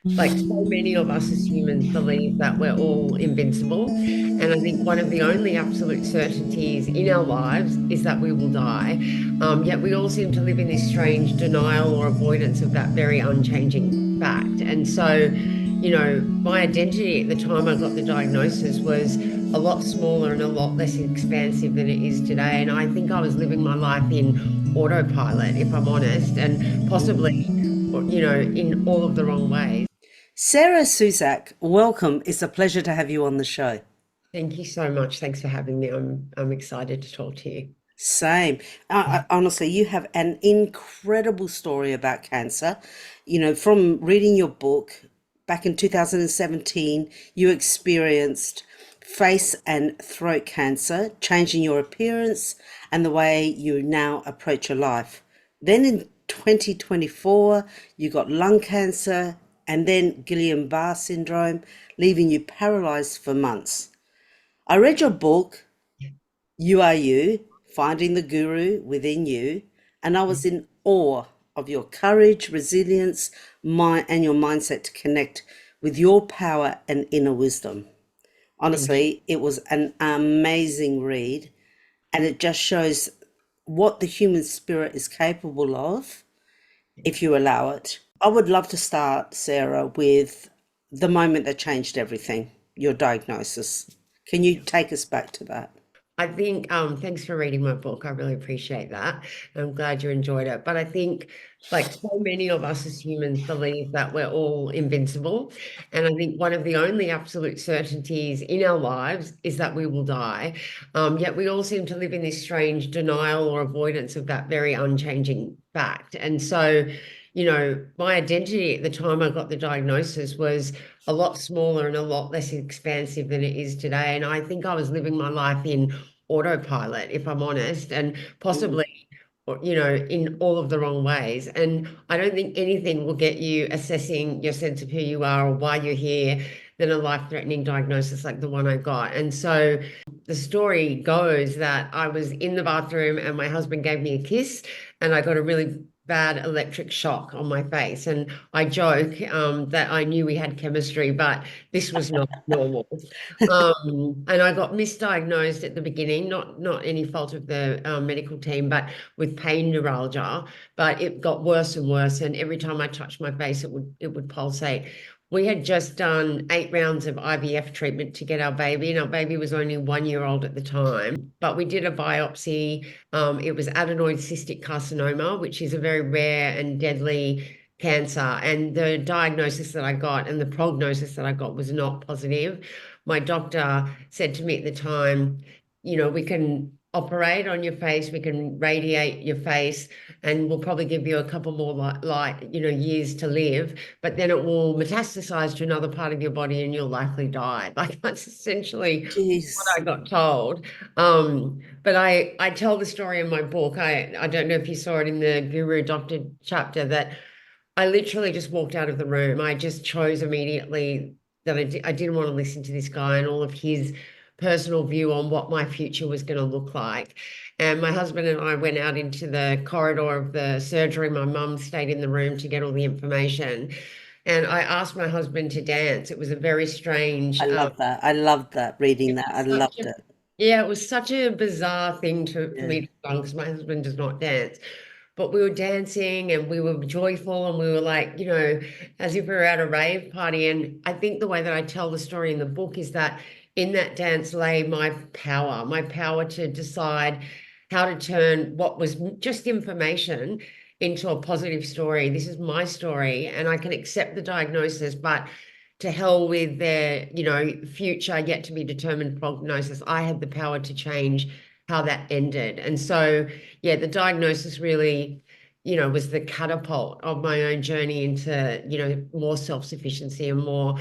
Like so many of us as humans believe that we're all invincible. And I think one of the only absolute certainties in our lives is that we will die. Yet we all seem to live in this strange denial or avoidance of that very unchanging fact. And so, my identity at the time I got the diagnosis was a lot smaller and a lot less expansive than it is today. And I think I was living my life in autopilot, if I'm honest, and possibly, in all of the wrong ways. Sarah Susak, welcome. It's a pleasure to have you on the show. Thank you so much. Thanks for having me. I'm excited to talk to you. Same. Honestly, you have an incredible story about cancer. From reading your book back in 2017, you experienced face and throat cancer, changing your appearance and the way you now approach your life. Then in 2024, you got lung cancer and then Guillain-Barré syndrome, leaving you paralyzed for months. I read your book, You Are You, Finding the Guru Within You, and I was in awe of your courage, resilience, and your mindset to connect with your power and inner wisdom. Thank you. Honestly, it was an amazing read, and it just shows what the human spirit is capable of if you allow it. I would love to start, Sarah, with the moment that changed everything, your diagnosis. Can you take us back to that? I think, thanks for reading my book. I really appreciate that. I'm glad you enjoyed it. But I think, like so many of us as humans believe that we're all invincible. And I think one of the only absolute certainties in our lives is that we will die. Yet we all seem to live in this strange denial or avoidance of that very unchanging fact. And so, my identity at the time I got the diagnosis was a lot smaller and a lot less expansive than it is today. And I think I was living my life in autopilot, if I'm honest, and Mm. possibly, in all of the wrong ways. And I don't think anything will get you assessing your sense of who you are or why you're here than a life-threatening diagnosis like the one I got. And so the story goes that I was in the bathroom and my husband gave me a kiss and I got a really bad electric shock on my face. And I joke that I knew we had chemistry, but this was not normal. And I got misdiagnosed at the beginning, not any fault of the medical team, but with pain neuralgia. But it got worse and worse, and every time I touched my face, it would pulsate. We had just done 8 rounds of IVF treatment to get our baby, and our baby was only 1 year old at the time. But we did a biopsy. It was adenoid cystic carcinoma, which is a very rare and deadly cancer. And the diagnosis that I got and the prognosis that I got was not positive. My doctor said to me at the time, we can operate on your face, we can radiate your face, and we'll probably give you a couple more years to live, but then it will metastasize to another part of your body and you'll likely die. Like that's essentially what Jeez. I got told. But I tell the story in my book. I don't know if you saw it in the Guru Doctor chapter that I literally just walked out of the room. I just chose immediately that I didn't want to listen to this guy and all of his personal view on what my future was going to look like. And my husband and I went out into the corridor of the surgery. My mum stayed in the room to get all the information. And I asked my husband to dance. It was a very strange, I love that. I loved that, reading that. I such loved a, it. yeah, it was such a bizarre thing for Yeah. me to have done because my husband does not dance. But we were dancing and we were joyful and we were like, as if we were at a rave party. And I think the way that I tell the story in the book is that in that dance lay my power to decide how to turn what was just information into a positive story. This is my story, and I can accept the diagnosis, but to hell with their, future yet to be determined prognosis. I had the power to change how that ended. And so, yeah, the diagnosis really, was the catapult of my own journey into, more self-sufficiency and more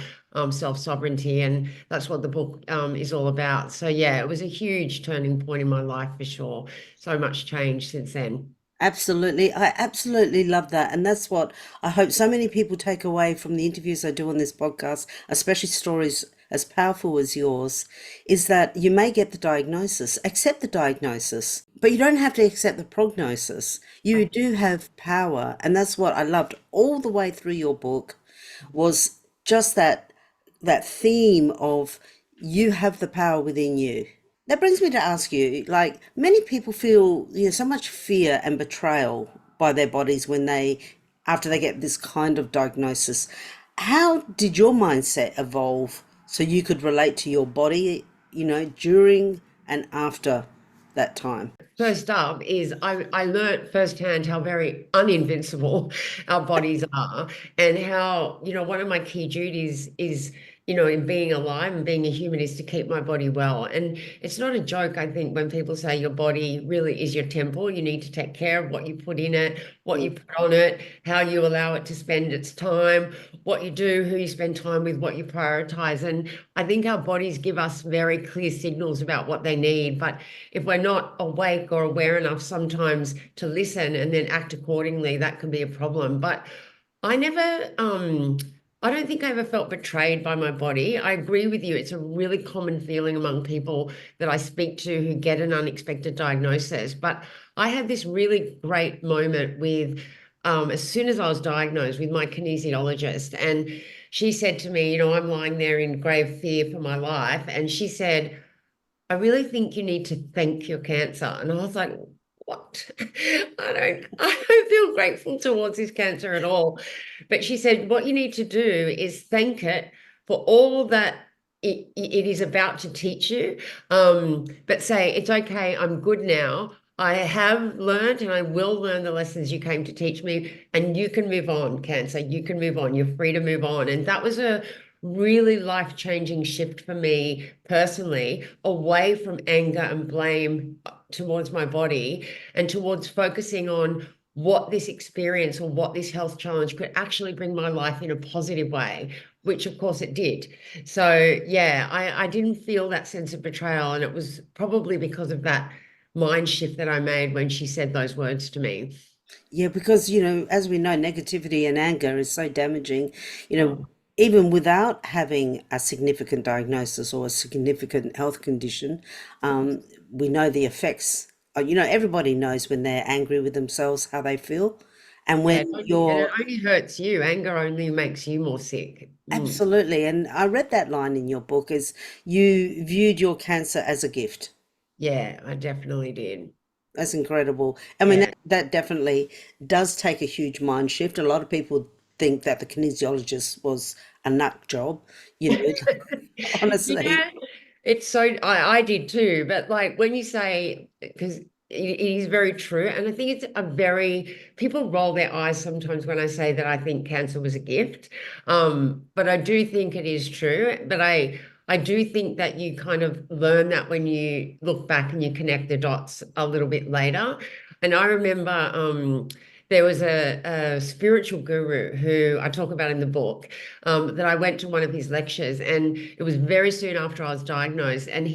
self-sovereignty. And that's what the book is all about. So, yeah, it was a huge turning point in my life for sure. So much changed since then. Absolutely. I absolutely love that. And that's what I hope so many people take away from the interviews I do on this podcast, especially stories as powerful as yours, is that you may get the diagnosis, accept the diagnosis, but you don't have to accept the prognosis. You do have power. And that's what I loved all the way through your book. was just that theme of you have the power within you. That brings me to ask you, like many people feel, so much fear and betrayal by their bodies when after they get this kind of diagnosis. How did your mindset evolve so you could relate to your body, during and after that time? First up is I learnt firsthand how very uninvincible our bodies are, and how, one of my key duties is, in being alive and being a human, is to keep my body well. And it's not a joke, I think, when people say your body really is your temple. You need to take care of what you put in it, what you Mm. put on it, how you allow it to spend its time, what you do, who you spend time with, what you prioritize. And I think our bodies give us very clear signals about what they need. But if we're not awake or aware enough sometimes to listen and then act accordingly, that can be a problem. But I never, I don't think I ever felt betrayed by my body. I agree with you. It's a really common feeling among people that I speak to who get an unexpected diagnosis. But I had this really great moment with, as soon as I was diagnosed, with my kinesiologist. And she said to me, I'm lying there in grave fear for my life. And she said, I really think you need to thank your cancer. And I was like, what? I don't feel grateful towards this cancer at all. But she said, what you need to do is thank it for all that it is about to teach you. But say, it's okay, I'm good now. I have learned and I will learn the lessons you came to teach me, and you can move on, cancer. You can move on. You're free to move on. And that was a really life-changing shift for me personally, away from anger and blame towards my body, and towards focusing on what this experience or what this health challenge could actually bring my life in a positive way, which of course it did. So yeah, I didn't feel that sense of betrayal, and it was probably because of that mind shift that I made when she said those words to me. Yeah, because, as we know, negativity and anger is so damaging, you know, Oh, even without having a significant diagnosis or a significant health condition, we know the effects. Everybody knows when they're angry with themselves, how they feel. And when yeah, don't you? And it you're only hurts you. Anger only makes you more sick. Mm. absolutely, and I read that line in your book as you viewed your cancer as a gift. Yeah, I definitely did. That's incredible. I mean, Yeah. that definitely does take a huge mind shift. A lot of people think that the kinesiologist was a nut job, you know, You honestly. know, it's so I did too, but like when you say, because it is very true, and I think it's a very people roll their eyes sometimes when I say that I think cancer was a gift. But I do think it is true. But I do think that you kind of learn that when you look back and you connect the dots a little bit later. And I remember there was a spiritual guru who I talk about in the book, that I went to one of his lectures, and it was very soon after I was diagnosed. And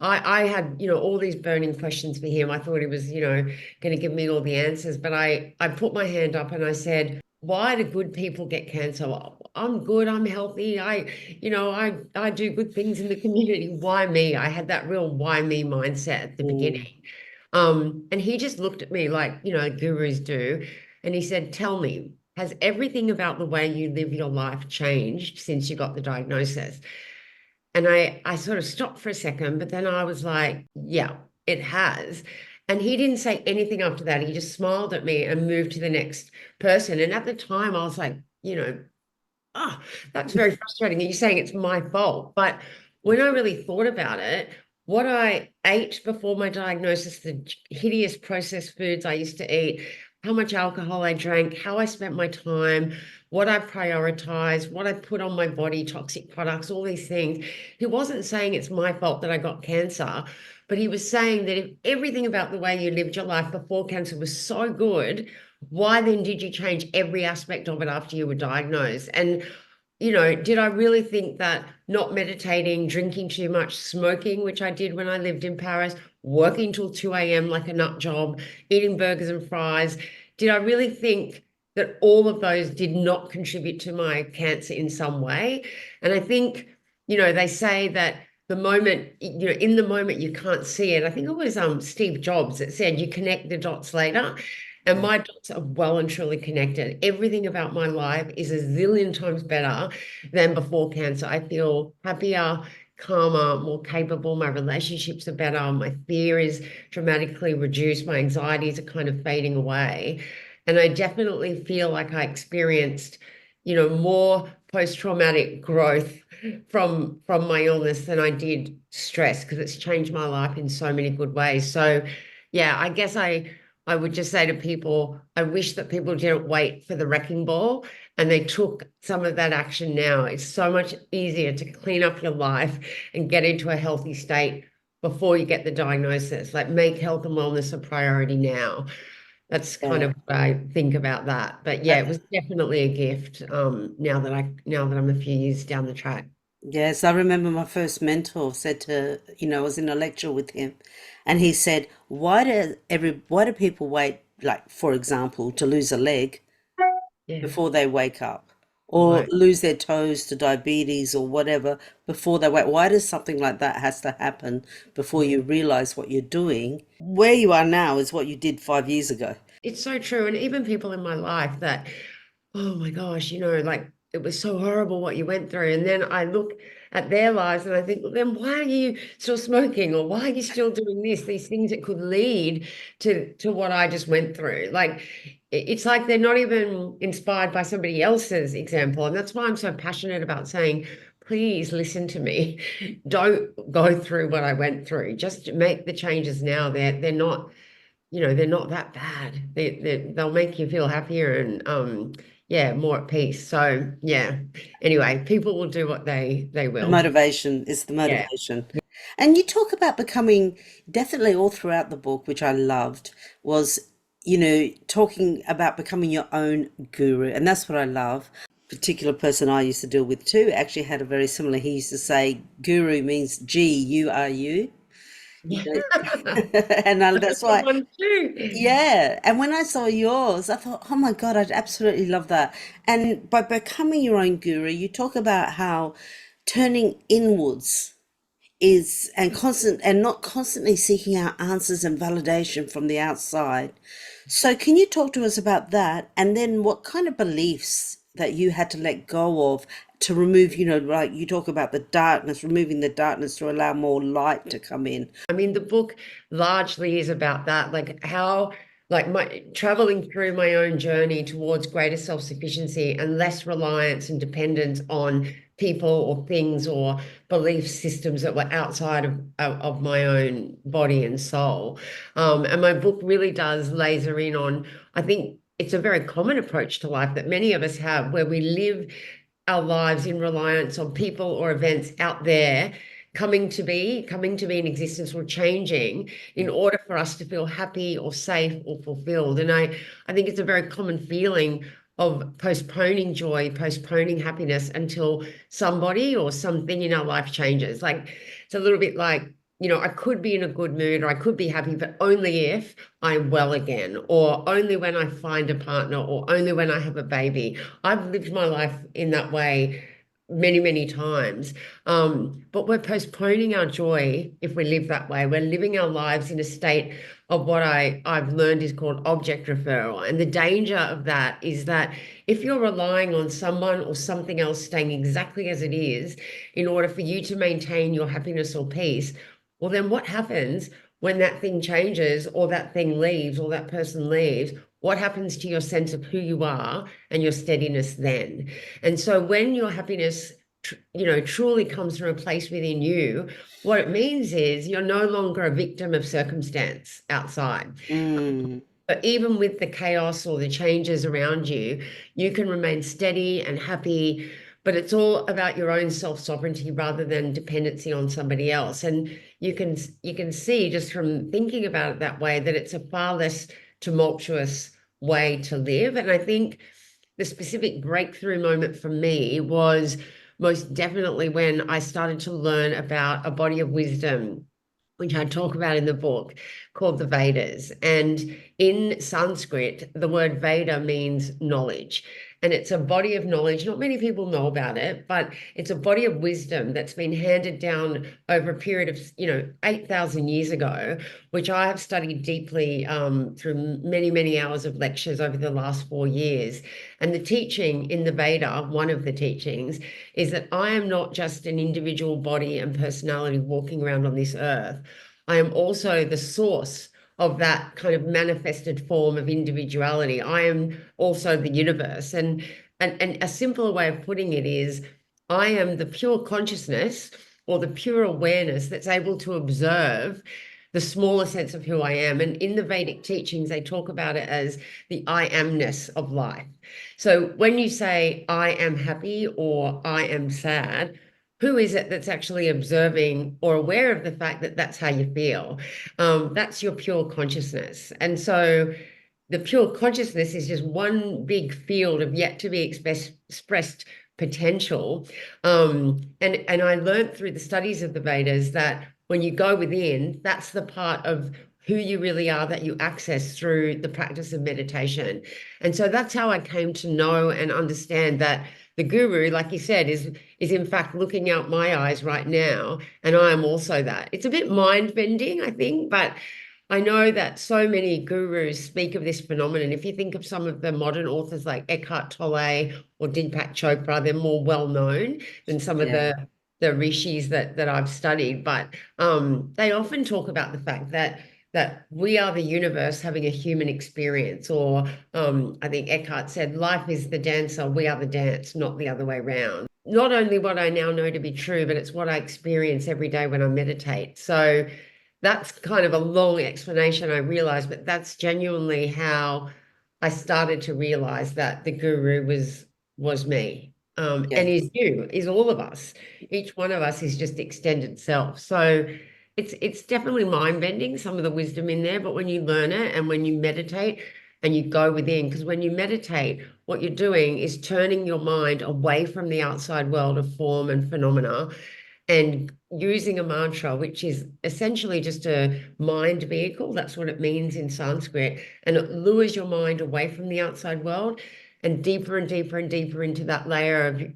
I had, all these burning questions for him. I thought he was, going to give me all the answers, but I put my hand up and I said, why do good people get cancer? Well, I'm good, I'm healthy. I do good things in the community. Why me? I had that real why me mindset at the beginning. Mm. And he just looked at me like, gurus do. And he said, tell me, has everything about the way you live your life changed since you got the diagnosis? And I sort of stopped for a second, but then I was like, yeah, it has. And he didn't say anything after that. He just smiled at me and moved to the next person. And at the time, I was like, oh, that's very frustrating. You're saying it's my fault. But when I really thought about it, what I ate before my diagnosis, the hideous processed foods I used to eat, how much alcohol I drank, how I spent my time, what I prioritized, what I put on my body, toxic products, all these things. He wasn't saying it's my fault that I got cancer, but he was saying that if everything about the way you lived your life before cancer was so good, why then did you change every aspect of it after you were diagnosed? And did I really think that not meditating, drinking too much, smoking, which I did when I lived in Paris, working till 2 a.m. like a nut job, eating burgers and fries, did I really think that all of those did not contribute to my cancer in some way? And I think, they say that the moment, in the moment you can't see it. I think it was Steve Jobs that said you connect the dots later. And my dots are well and truly connected. Everything about my life is a zillion times better than before cancer. I feel happier, calmer, more capable. My relationships are better. My fear is dramatically reduced. My anxieties are kind of fading away. And I definitely feel like I experienced, more post-traumatic growth from my illness than I did stress, because it's changed my life in so many good ways. So yeah, I guess I would just say to people, I wish that people didn't wait for the wrecking ball and they took some of that action now. It's so much easier to clean up your life and get into a healthy state before you get the diagnosis. Like, make health and wellness a priority now. That's kind Yeah. of what I think about that. But yeah, it was definitely a gift, now that I'm a few years down the track. Yes, I remember my first mentor said I was in a lecture with him, and he said, why do people wait, like, for example, to lose a leg Yeah, before they wake up, or right. lose their toes to diabetes or whatever before they wake? Why does something like that has to happen before you realize what you're doing? Where you are now is what you did 5 years ago. It's so true. And even people in my life that, oh my gosh, like, it was so horrible what you went through. And then I look at their lives and I think, well, then why are you still smoking? Or why are you still doing this? These things that could lead to what I just went through. Like, it's like they're not even inspired by somebody else's example. And that's why I'm so passionate about saying, please listen to me. Don't go through what I went through. Just make the changes now. They're not that bad. They'll make you feel happier and yeah, more at peace. So yeah. Anyway, people will do what they The will. motivation is the Yeah. motivation. And you talk about becoming, definitely all throughout the book, which I loved, was, talking about becoming your own guru. And that's what I love. Particular person I used to deal with too actually had a very similar, he used to say, guru means GURU. Yeah. And That's a that's good why, one too. yeah. And when I saw yours, I thought, oh my God, I'd absolutely love that. And by becoming your own guru, you talk about how turning inwards is and not constantly seeking out answers and validation from the outside. So can you talk to us about that, and then what kind of beliefs that you had to let go of to remove, like you talk about the darkness, removing the darkness to allow more light to come in. I mean, the book largely is about that, like how, like, my traveling through my own journey towards greater self-sufficiency and less reliance and dependence on people or things or belief systems that were outside of my own body and soul. And my book really does laser in on, I think it's a very common approach to life that many of us have, where we live our lives in reliance on people or events out there coming to be in existence or changing in order for us to feel happy or safe or fulfilled. And I think it's a very common feeling of postponing joy, postponing happiness until somebody or something in our life changes. Like, it's a little bit like, I could be in a good mood or I could be happy, but only if I'm well again, or only when I find a partner, or only when I have a baby. I've lived my life in that way many, many times. But we're postponing our joy if we live that way. We're living our lives in a state of what I've learned is called object referral. And the danger of that is that if you're relying on someone or something else staying exactly as it is in order for you to maintain your happiness or peace, well, then what happens when that thing changes or that thing leaves or that person leaves? What happens to your sense of who you are and your steadiness then? And so when your happiness, truly comes from a place within you, what it means is you're no longer a victim of circumstance outside. Mm, But even with the chaos or the changes around you, you can remain steady and happy. But it's all about your own self-sovereignty rather than dependency on somebody else. And you can see just from thinking about it that way that it's a far less tumultuous way to live. And I think the specific breakthrough moment for me was most definitely when I started to learn about a body of wisdom, which I talk about in the book, called the Vedas. And in Sanskrit, the word Veda means knowledge. and it's a body of knowledge. Not many people know about it, but it's a body of wisdom that's been handed down over a period of, 8,000 years ago, which I have studied deeply through many, many hours of lectures over the last 4 years. And the teaching in the Veda, one of the teachings, is that I am not just an individual body and personality walking around on this earth. I am also the source of that kind of manifested form of individuality. I am also the universe. And a simpler way of putting it is I am the pure consciousness or the pure awareness that's able to observe the smaller sense of who I am. And in the Vedic teachings, they talk about it as the I amness of life. So when you say I am happy or I am sad, who is it that's actually observing or aware of the fact that that's how you feel? That's your pure consciousness. And so the pure consciousness is just one big field of yet to be expressed potential. And I learned through the studies of the Vedas that when you go within, that's the part of who you really are that you access through the practice of meditation. And so that's how I came to know and understand that the guru, like you said, is in fact looking out my eyes right now, and I am also that. It's a bit mind bending, I think, but I know that so many gurus speak of this phenomenon. If you think of some of the modern authors like Eckhart Tolle or Deepak Chopra, they're more well known than some of Yeah. the rishis that I've studied. But they often talk about the fact that we are the universe having a human experience. Or I think Eckhart said, life is the dancer, we are the dance, not the other way around. Not only what I now know to be true, but it's what I experience every day when I meditate. So that's kind of a long explanation, I realize, but that's genuinely how I started to realize that the guru was me. And Yeah. is you, is all of us. Each one of us is just extended self. So it's definitely mind-bending, some of the wisdom in there, but when you learn it and when you meditate and you go within, because when you meditate, what you're doing is turning your mind away from the outside world of form and phenomena and using a mantra, which is essentially just a mind vehicle. That's what it means in Sanskrit. And it lures your mind away from the outside world and deeper and deeper and deeper into that layer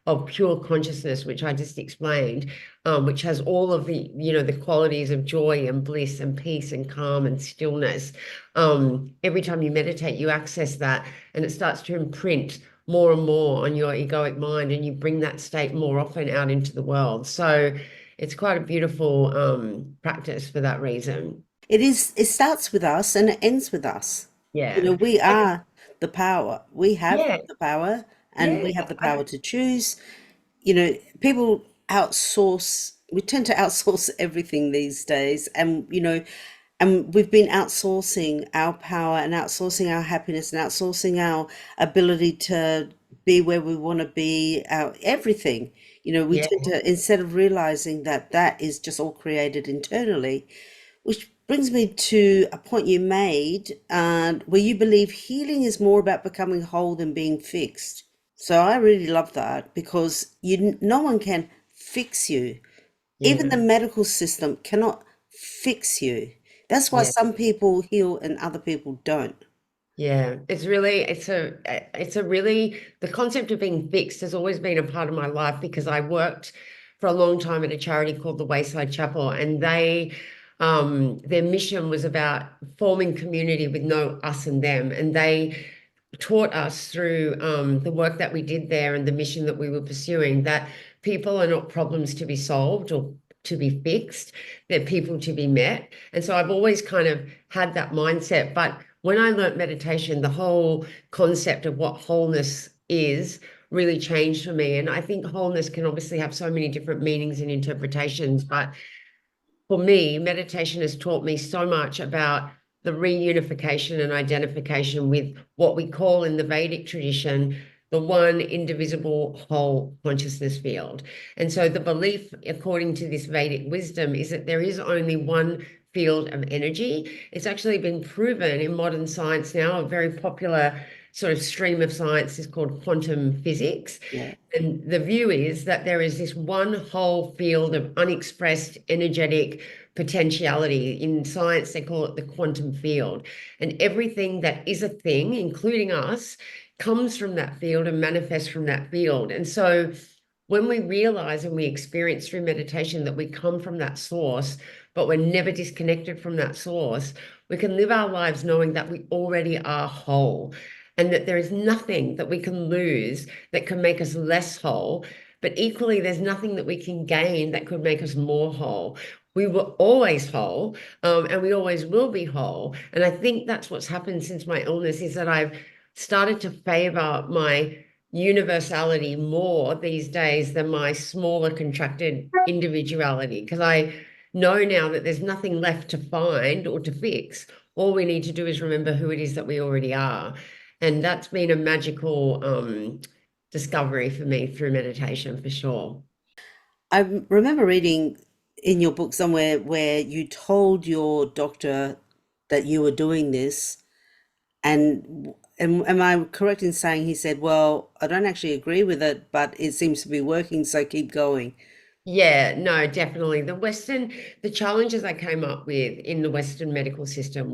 of pure consciousness, which I just explained, which has all of the qualities of joy and bliss and peace and calm and stillness. Every time you meditate, you access that, and it starts to imprint more and more on your egoic mind, and you bring that state more often out into the world. So it's quite a beautiful practice for that reason. It is, it starts with us and it ends with us. You know, Yeah. we I, are the power. We have yeah. the power and Yeah. we have the power to choose. You know, people outsource, we tend to outsource everything these days. And, you know, and we've been outsourcing our power and outsourcing our happiness and outsourcing our ability to be where we want to be, our everything. You know, we Yeah. tend to, instead of realizing that that is just all created internally, which brings me to a point you made, where you believe healing is more about becoming whole than being fixed. So I really love that because no one can fix you. Even the Yeah. medical system cannot fix you. That's why Yeah. some people heal and other people don't. Yeah, it's a really, the concept of being fixed has always been a part of my life because I worked for a long time at a charity called the Wayside Chapel, and their mission was about forming community with no us and them, and they taught us through the work that we did there and the mission that we were pursuing that people are not problems to be solved or to be fixed, they're people to be met. And so I've always kind of had that mindset. But when I learnt meditation, the whole concept of what wholeness is really changed for me. And I think wholeness can obviously have so many different meanings and interpretations, but for me, meditation has taught me so much about the reunification and identification with what we call in the Vedic tradition the one indivisible whole consciousness field. And so the belief, according to this Vedic wisdom, is that there is only one field of energy. It's actually been proven in modern science now, a very popular sort of stream of science is called quantum physics. Yeah. And the view is that there is this one whole field of unexpressed energetic potentiality. In science, they call it the quantum field. And everything that is a thing, including us, comes from that field and manifests from that field. And so when we realize and we experience through meditation that we come from that source, but we're never disconnected from that source, we can live our lives knowing that we already are whole and that there is nothing that we can lose that can make us less whole. But equally, there's nothing that we can gain that could make us more whole. We were always whole, and we always will be whole. And I think that's what's happened since my illness is that I've started to favor my universality more these days than my smaller contracted individuality, because I know now that there's nothing left to find or to fix. All we need to do is remember who it is that we already are. And that's been a magical discovery for me through meditation for sure. I remember reading in your book somewhere where you told your doctor that you were doing this, and am I correct in saying he said, "Well, I don't actually agree with it, but it seems to be working, so keep going." Yeah, no, definitely. The challenges I came up with in the Western medical system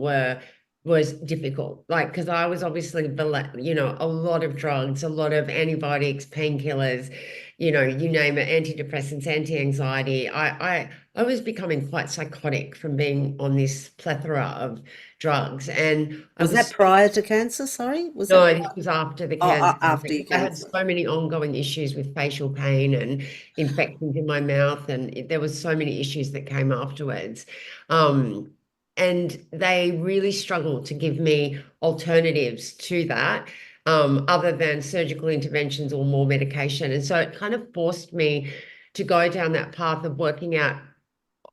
was difficult. Like, because I was obviously, a lot of drugs, a lot of antibiotics, painkillers, you name it, antidepressants, anti-anxiety. I was becoming quite psychotic from being on this plethora of drugs, and I Was that was prior to cancer? Sorry, was that no, this was after the oh, cancer. after your I had cancer? so many ongoing issues with facial pain and infections in my mouth, and there was so many issues that came afterwards. Um, and they really struggled to give me alternatives to that, other than surgical interventions or more medication. And so it kind of forced me to go down that path of working out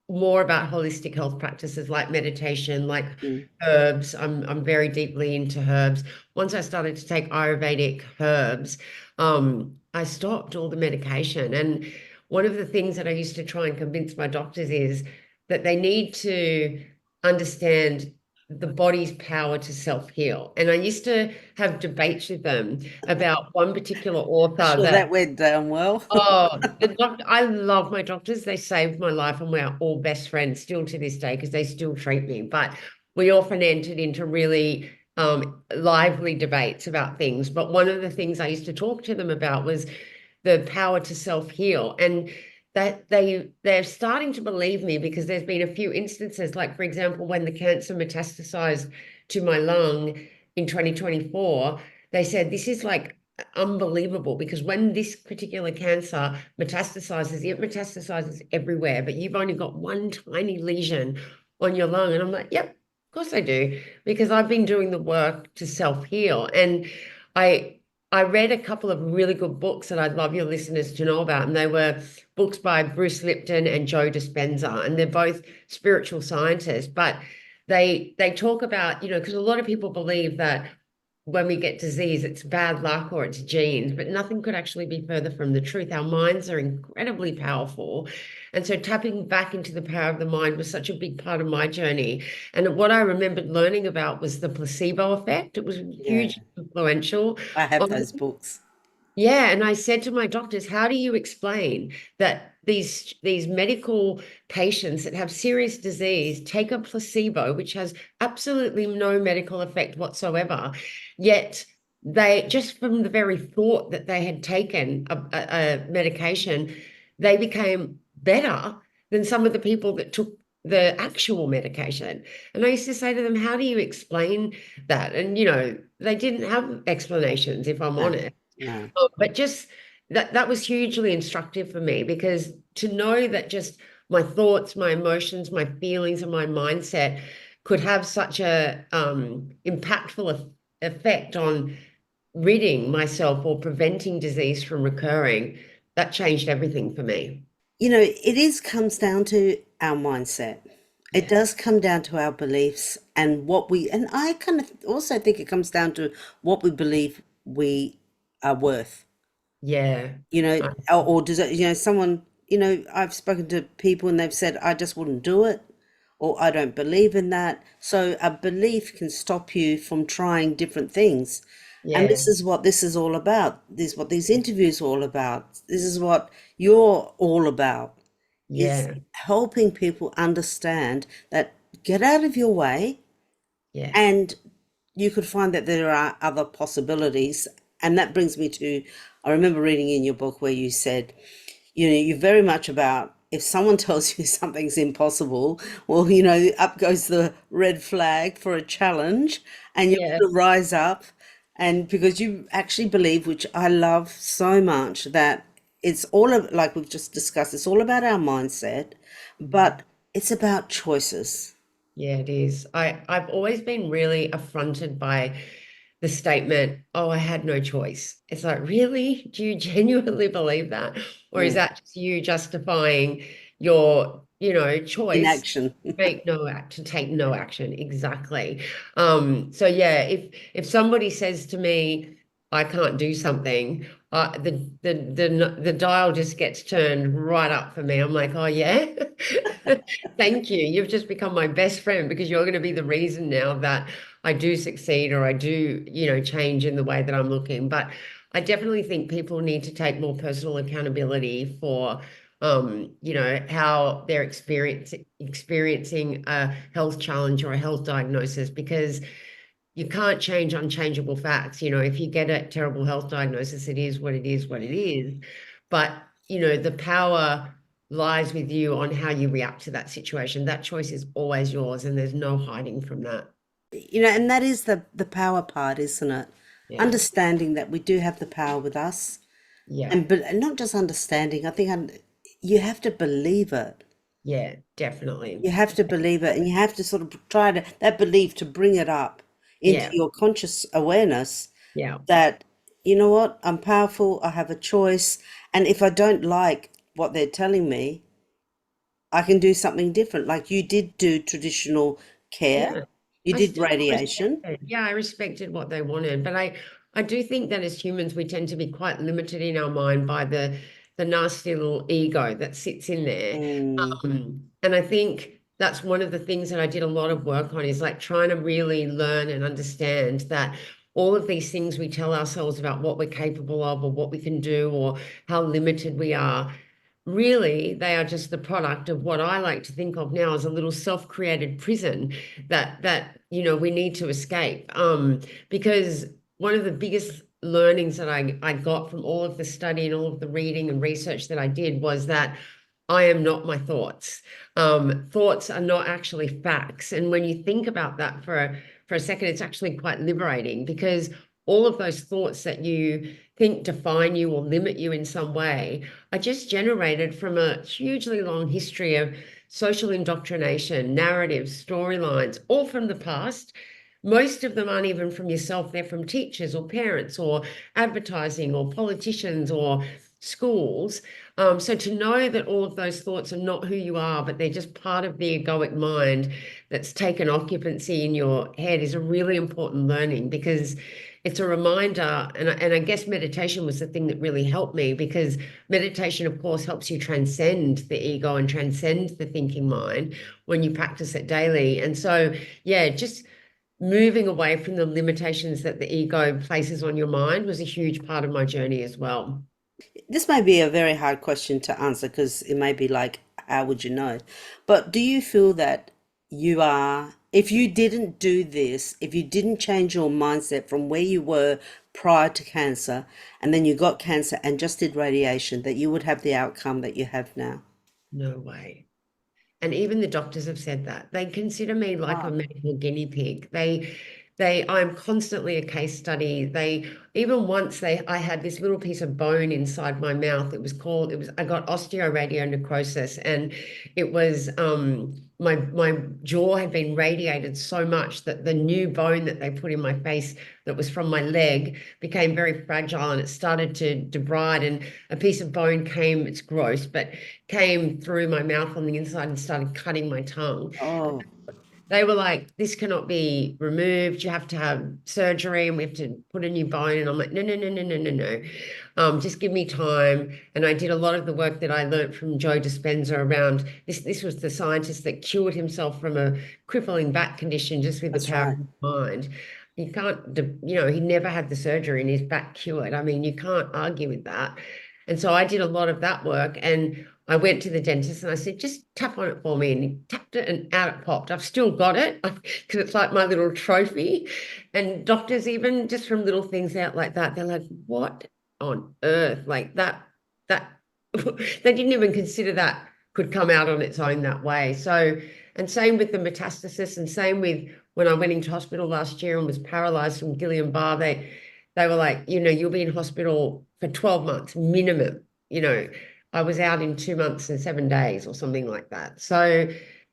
more about holistic health practices like meditation, like Mm. herbs. I'm very deeply into herbs. Once I started to take Ayurvedic herbs, I stopped all the medication. And one of the things that I used to try and convince my doctors is that they need to understand the body's power to self-heal. And I used to have debates with them about one particular author Sure, that that went down well. I love my doctors. They saved my life, and we're all best friends still to this day because they still treat me. But we often entered into really lively debates about things. But one of the things I used to talk to them about was the power to self-heal, and that they're starting to believe me because there's been a few instances, like for example, when the cancer metastasized to my lung in 2024, they said this is like unbelievable because when this particular cancer metastasizes, it metastasizes everywhere, but you've only got one tiny lesion on your lung. And I'm like, yep, of course I do, because I've been doing the work to self-heal. And I I read a couple of really good books that I'd love your listeners to know about, and they were books by Bruce Lipton and Joe Dispenza, and they're both spiritual scientists, but they talk about, because a lot of people believe that when we get disease, it's bad luck or it's genes, but nothing could actually be further from the truth. Our minds are incredibly powerful. And so tapping back into the power of the mind was such a big part of my journey. And what I remembered learning about was the placebo effect. It was Yeah, hugely influential. I have on those books. Yeah, and I said to my doctors, how do you explain that these medical patients that have serious disease take a placebo, which has absolutely no medical effect whatsoever, yet they just from the very thought that they had taken a medication, they became better than some of the people that took the actual medication. And I used to say to them, how do you explain that? And they didn't have explanations, if I'm No, honest. no. But just that was hugely instructive for me, because to know that just my thoughts, my emotions, my feelings, and my mindset could have such a impactful effect on ridding myself or preventing disease from recurring, that changed everything for me. It is comes down to our mindset. It Yeah. does come down to our beliefs and and I kind of also think it comes down to what we believe we are worth. Yeah. You know, Uh, or does it, someone, I've spoken to people and they've said, I just wouldn't do it, or I don't believe in that. So a belief can stop you from trying different things. And this Yeah. is what this is all about. This is what these interviews are all about. This is what you're all about, is Yeah. helping people understand that get out of your way, Yeah. and you could find that there are other possibilities. And that brings me to, I remember reading in your book where you said, you're very much about if someone tells you something's impossible, well, up goes the red flag for a challenge, and you've Yeah. got to rise up. And because you actually believe, which I love so much, that it's all of, like we've just discussed, it's all about our mindset, Mhm. but it's about choices. Yeah, it is. I've always been really affronted by the statement, "Oh, I had no choice." It's like, really? Do you genuinely believe that? Or is Mm. that just you justifying your, choice Inaction. to take no action? Exactly. So yeah, if somebody says to me, I can't do something, the dial just gets turned right up for me. I'm like, oh yeah. Thank you. You've just become my best friend because you're going to be the reason now that I do succeed or I do, change in the way that I'm looking. But I definitely think people need to take more personal accountability for, how they're experiencing a health challenge or a health diagnosis because you can't change unchangeable facts. If you get a terrible health diagnosis, it is what it is, what it is. But, the power lies with you on how you react to that situation. That choice is always yours, and there's no hiding from that. And that is the power part, isn't it? Yeah. Understanding that we do have the power with us, Yeah. and not just understanding. I think you have to believe it. Yeah, definitely. You have to believe it, and you have to sort of try to that belief to bring it up into Yeah. your conscious awareness Yeah. that, you know what, I'm powerful, I have a choice, and if I don't like what they're telling me, I can do something different. Like you did do traditional care, Yeah. you I did still radiation. respected. Yeah, I respected what they wanted, but I do think that as humans we tend to be quite limited in our mind by the nasty little ego that sits in there. Mm, And I think that's one of the things that I did a lot of work on is like trying to really learn and understand that all of these things we tell ourselves about what we're capable of or what we can do or how limited we are, really they are just the product of what I like to think of now as a little self-created prison that we need to escape. Because one of the biggest learnings that I got from all of the study and all of the reading and research that I did was that I am not my thoughts. Thoughts are not actually facts. And when you think about that for a second, it's actually quite liberating because all of those thoughts that you think define you or limit you in some way are just generated from a hugely long history of social indoctrination, narratives, storylines, all from the past. Most of them aren't even from yourself, they're from teachers or parents or advertising or politicians or schools. So to know that all of those thoughts are not who you are, but they're just part of the egoic mind that's taken occupancy in your head is a really important learning because it's a reminder. And I guess meditation was the thing that really helped me because meditation, of course, helps you transcend the ego and transcend the thinking mind when you practice it daily. And so, yeah, just moving away from the limitations that the ego places on your mind was a huge part of my journey as well. this may be a very hard question to answer because it may be like, how would you know? But do you feel that if you didn't do this, if you didn't change your mindset from where you were prior to cancer, and then you got cancer and just did radiation, that you would have the outcome that you have now? No way. And even the doctors have said that. They consider me like a Wow. medical guinea pig. I'm constantly a case study. Even once I had this little piece of bone inside my mouth. I got osteoradionecrosis and it was, my jaw had been radiated so much that the new bone that they put in my face that was from my leg became very fragile and it started to debride and a piece of bone it's gross, but came through my mouth on the inside and started cutting my tongue. Oh, They were like, this cannot be removed. You have to have surgery and we have to put a new bone. And I'm like, no, no, no, no, no, no, no. Just give me time. And I did a lot of the work that I learned from Joe Dispenza around this. This was the scientist that cured himself from a crippling back condition just with the that's power of right. his mind. you can't, you know, he never had the surgery and his back cured. I mean, you can't argue with that. And so I did a lot of that work, and I went to the dentist and I said, just tap on it for me. And he tapped it and out it popped. I've still got it because it's like my little trophy. And doctors, even just from little things out like that, they're like, what on earth? Like that, they didn't even consider that could come out on its own that way. So, and same with the metastasis, and same with when I went into hospital last year and was paralyzed from Guillain-Barré, they were like, you know, you'll be in hospital for 12 months minimum. You know, I was out in 2 months and 7 days or something like that. So,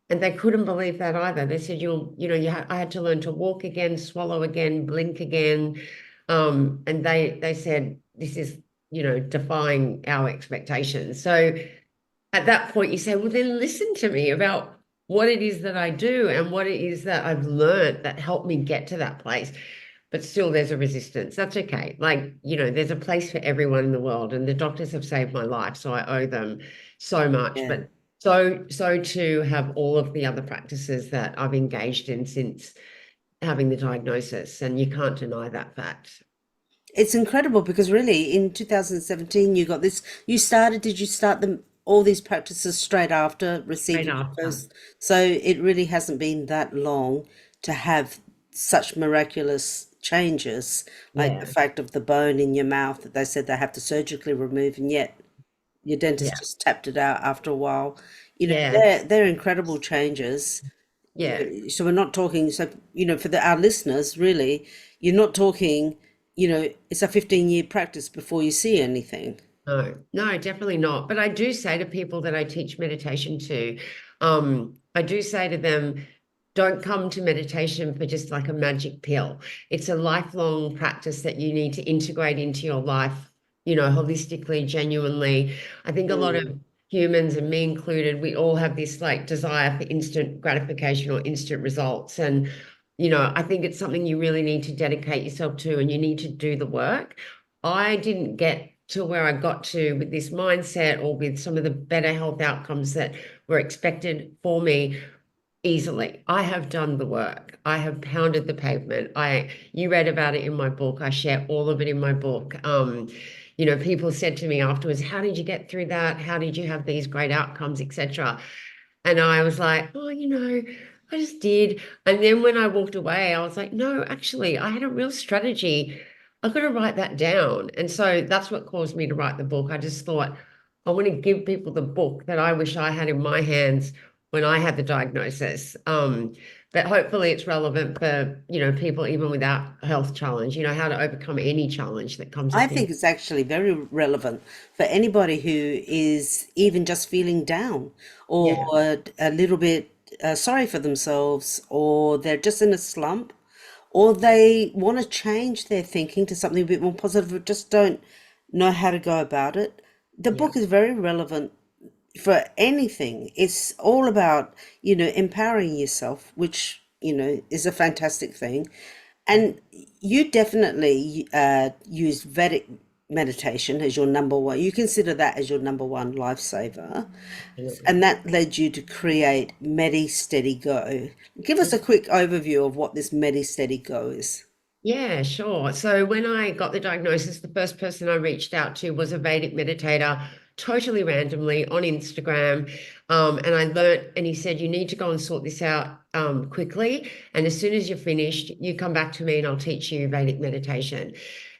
and they couldn't believe that either. They said, you know, I had to learn to walk again, swallow again, blink again. And they said, this is, you know, defying our expectations. So at that point, you say, well, then listen to me about what it is that I do and what it is that I've learned that helped me get to that place. But still, there's a resistance. That's okay. Like, you know, there's a place for everyone in the world, and the doctors have saved my life, so I owe them so much. Yeah. But so too have all of the other practices that I've engaged in since having the diagnosis, and you can't deny that fact. It's incredible because really in 2017 you got this, did you start them all these practices straight after Straight receiving your after. first? So it really hasn't been that long to have such miraculous changes, like the Yeah, fact of the bone in your mouth that they said they have to surgically remove, and yet your dentist yeah, just tapped it out after a while. You know, yeah, they're incredible changes. yeah. So we're not talking, so, for our listeners, really, you're not talking, it's a 15-year practice before you see anything. No, no, definitely not. But I do say to people that I teach meditation to, I do say to them, don't come to meditation for just like a magic pill. It's a lifelong practice that you need to integrate into your life, you know, holistically, genuinely. I think a lot of Mm. humans, and me included, we all have this like desire for instant gratification or instant results. And, you know, I think it's something you really need to dedicate yourself to, and you need to do the work. I didn't get to where I got to with this mindset or with some of the better health outcomes that were expected for me easily. I have done the work. I have pounded the pavement. You read about it in my book. I share all of it in my book. You know, people said to me afterwards, how did you get through that? How did you have these great outcomes, etc.? And I was like, oh, you know, I just did. And then when I walked away, I was like, no, actually, I had a real strategy. I've got to write that down. And so that's what caused me to write the book. I just thought, I want to give people the book that I wish I had in my hands when I had the diagnosis. But hopefully it's relevant for, you know, people even without a health challenge, you know, how to overcome any challenge that comes I up in. think it's actually very relevant for anybody who is even just feeling down or Yeah, a little bit sorry for themselves, or they're just in a slump, or they want to change their thinking to something a bit more positive, but just don't know how to go about it. The yeah, book is very relevant for anything. It's all about, empowering yourself, which, is a fantastic thing. yeah, And you definitely use Vedic meditation as your number one. You consider that as your number one lifesaver. absolutely. And that led you to create Medi Steady Go. Give us a quick overview of what this Medi Steady Go is. Yeah, sure. So when I got the diagnosis, the first person I reached out to was a Vedic meditator, totally randomly on Instagram. And I learnt, and he said, you need to go and sort this out quickly. And as soon as you're finished, you come back to me and I'll teach you Vedic meditation.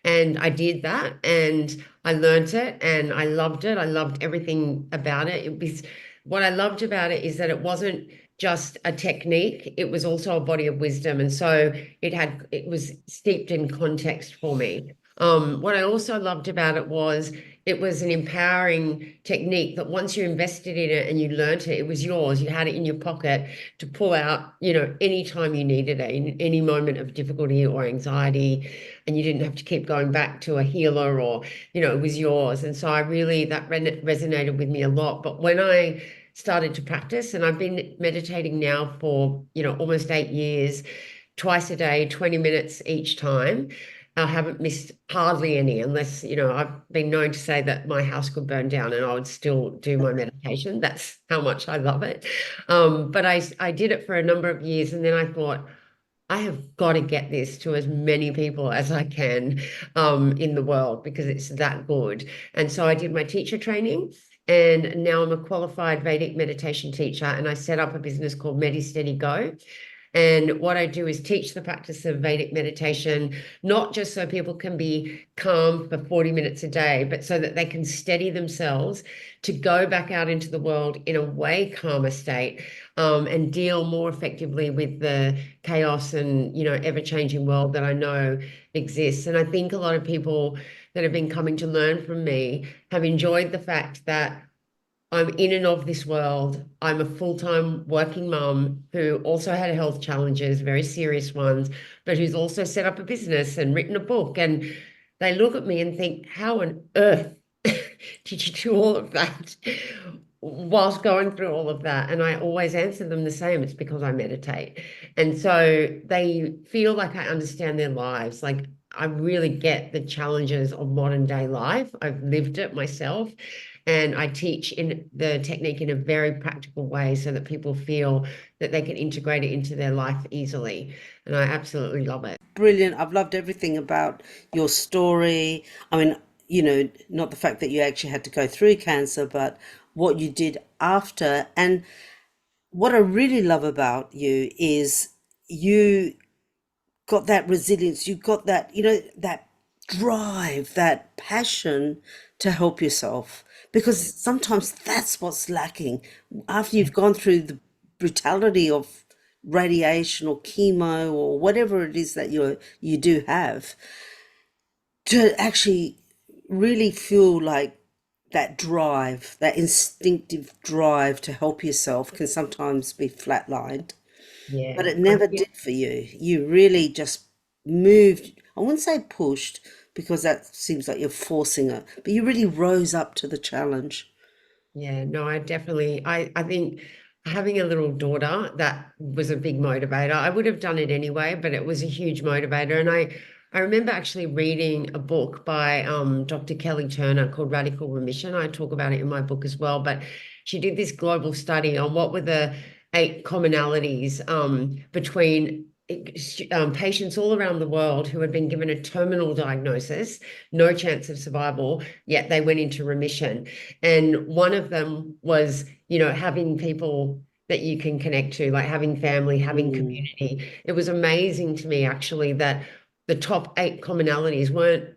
And I did that, and I learnt it and I loved it. I loved everything about it. It was what I loved about it is that it wasn't just a technique, it was also a body of wisdom. And so it was steeped in context for me. What I also loved about it was an empowering technique that once you invested in it and you learnt it, it was yours. You had it in your pocket to pull out, you know, anytime you needed it, in any moment of difficulty or anxiety, and you didn't have to keep going back to a healer, or, you know, it was yours. And so that resonated with me a lot. But when I started to practice, and I've been meditating now for, you know, almost 8 years, twice a day, 20 minutes each time. I haven't missed hardly any, unless, you know, I've been known to say that my house could burn down and I would still do my meditation. That's how much I love it. But I did it for a number of years, and then I thought, I have got to get this to as many people as I can in the world because it's that good. And so I did my teacher training. And now I'm a qualified Vedic meditation teacher, and I set up a business called Medi Steady Go. And what I do is teach the practice of Vedic meditation, not just so people can be calm for 40 minutes a day, but so that they can steady themselves to go back out into the world in a way calmer state, and deal more effectively with the chaos and, ever-changing world that I know exists. And I think a lot of people that have been coming to learn from me have enjoyed the fact that I'm in and of this world. I'm a full-time working mum who also had health challenges, very serious ones, but who's also set up a business and written a book. And they look at me and think, how on earth did you do all of that whilst going through all of that? And I always answer them the same. It's because I meditate. And so they feel like I understand their lives. Like I really get the challenges of modern day life. I've lived it myself. And I teach in the technique in a very practical way so that people feel that they can integrate it into their life easily. And I absolutely love it. Brilliant. I've loved everything about your story. I mean, not the fact that you actually had to go through cancer, but what you did after. And what I really love about you is you got that resilience, you got that, that drive, that passion to help yourself. Because sometimes that's what's lacking. After you've gone through the brutality of radiation or chemo or whatever it is that you do have, to actually really feel like that drive, that instinctive drive to help yourself can sometimes be flatlined. But Yeah. it never Yeah. did for you. You really just moved. I wouldn't say pushed because that seems like you're forcing it, but you really rose up to the challenge. Yeah, no, I think having a little daughter, that was a big motivator. I would have done it anyway, but it was a huge motivator. And I remember actually reading a book by Dr. Kelly Turner called Radical Remission. I talk about it in my book as well, but she did this global study on what were the 8 commonalities between patients all around the world who had been given a terminal diagnosis, no chance of survival, yet they went into remission. And one of them was, having people that you can connect to, like having family, having Mm, community. It was amazing to me, actually, that the top 8 commonalities weren't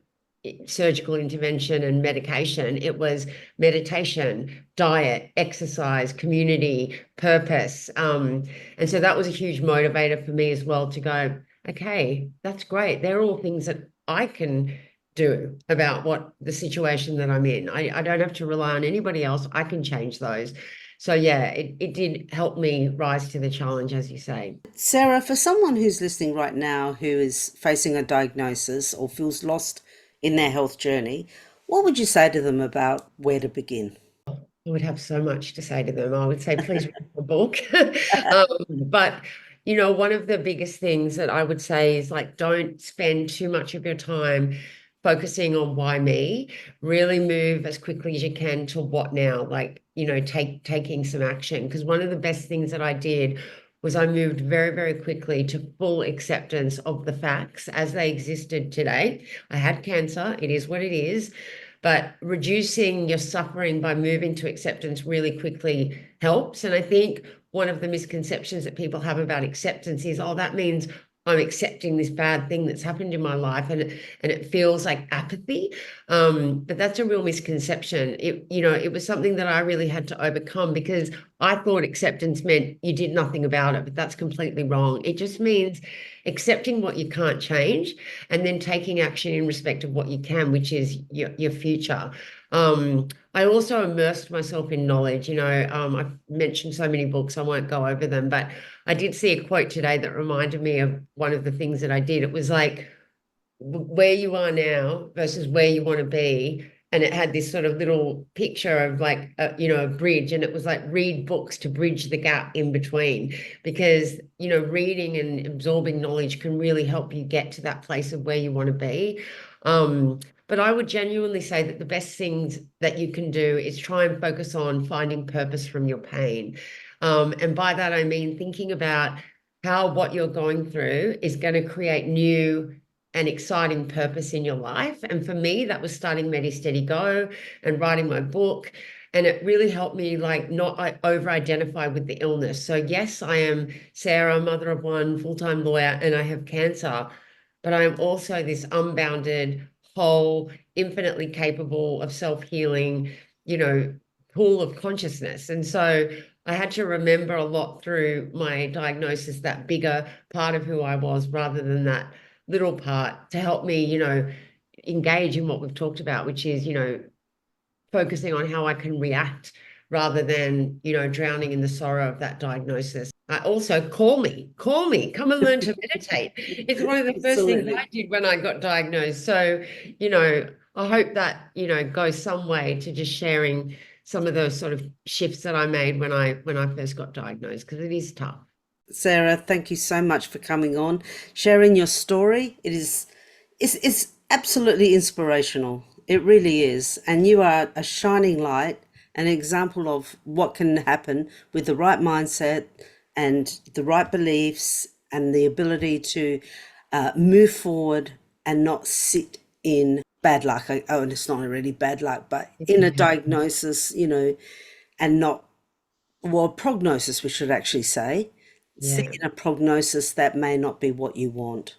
surgical intervention and medication. It was meditation, diet, exercise, community, purpose. And so that was a huge motivator for me as well to go, okay, that's great. They're all things that I can do about what the situation that I'm in. I don't have to rely on anybody else. I can change those. So yeah, it did help me rise to the challenge, as you say. Sarah, for someone who's listening right now who is facing a diagnosis or feels lost in their health journey, what would you say to them about where to begin? I would have so much to say to them. I would say, please read the book. But, one of the biggest things that I would say is like, don't spend too much of your time focusing on why me. Really move as quickly as you can to what now, like, taking some action. Because one of the best things that I did was I moved very, very quickly to full acceptance of the facts as they existed today. I had cancer. It is what it is. But reducing your suffering by moving to acceptance really quickly helps. And I think one of the misconceptions that people have about acceptance is, oh, that means I'm accepting this bad thing that's happened in my life, and it feels like apathy. But that's a real misconception. It was something that I really had to overcome because I thought acceptance meant you did nothing about it, but that's completely wrong. It just means accepting what you can't change and then taking action in respect of what you can, which is your future. I also immersed myself in knowledge. I've mentioned so many books, I won't go over them, but I did see a quote today that reminded me of one of the things that I did. It was like, where you are now versus where you want to be. And it had this sort of little picture of like, a bridge. And it was like, read books to bridge the gap in between. Because, reading and absorbing knowledge can really help you get to that place of where you want to be. But I would genuinely say that the best things that you can do is try and focus on finding purpose from your pain. And by that, I mean thinking about how what you're going through is going to create new and exciting purpose in your life. And for me, that was starting Medi Steady Go and writing my book. And it really helped me like not over identify with the illness. So yes, I am Sarah, mother of one, full-time lawyer, and I have cancer, but I am also this unbounded, whole, infinitely capable of self-healing, you know, pool of consciousness. And so I had to remember a lot through my diagnosis, that bigger part of who I was rather than that little part to help me, engage in what we've talked about, which is, focusing on how I can react rather than, drowning in the sorrow of that diagnosis. I also call me, come and learn to meditate. It's one of the first things I Absolutely. did when I got diagnosed. So, you know, I hope that, goes some way to just sharing some of those sort of shifts that I made when I first got diagnosed, because it is tough. Sarah, thank you so much for coming on, sharing your story. It's absolutely inspirational. It really is. And you are a shining light, an example of what can happen with the right mindset and the right beliefs and the ability to move forward and not sit in bad luck. Oh, and it's not really bad luck, but in a Yeah. diagnosis, and not, well, prognosis, we should actually say, Yeah, seeing a prognosis that may not be what you want.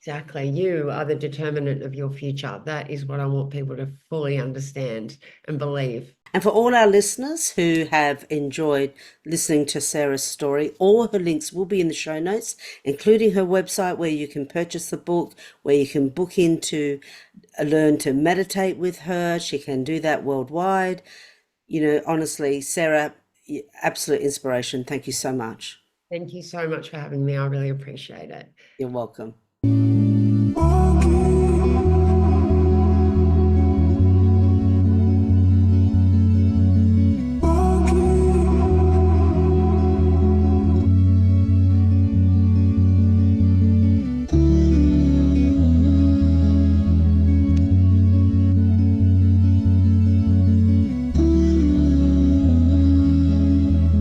exactly. You are the determinant of your future. That is what I want people to fully understand and believe. And for all our listeners who have enjoyed listening to Sarah's story, all her links will be in the show notes, including her website where you can purchase the book, where you can book in to learn to meditate with her. She can do that worldwide. Honestly, Sarah, absolute inspiration. Thank you so much. Thank you so much for having me. I really appreciate it. You're welcome.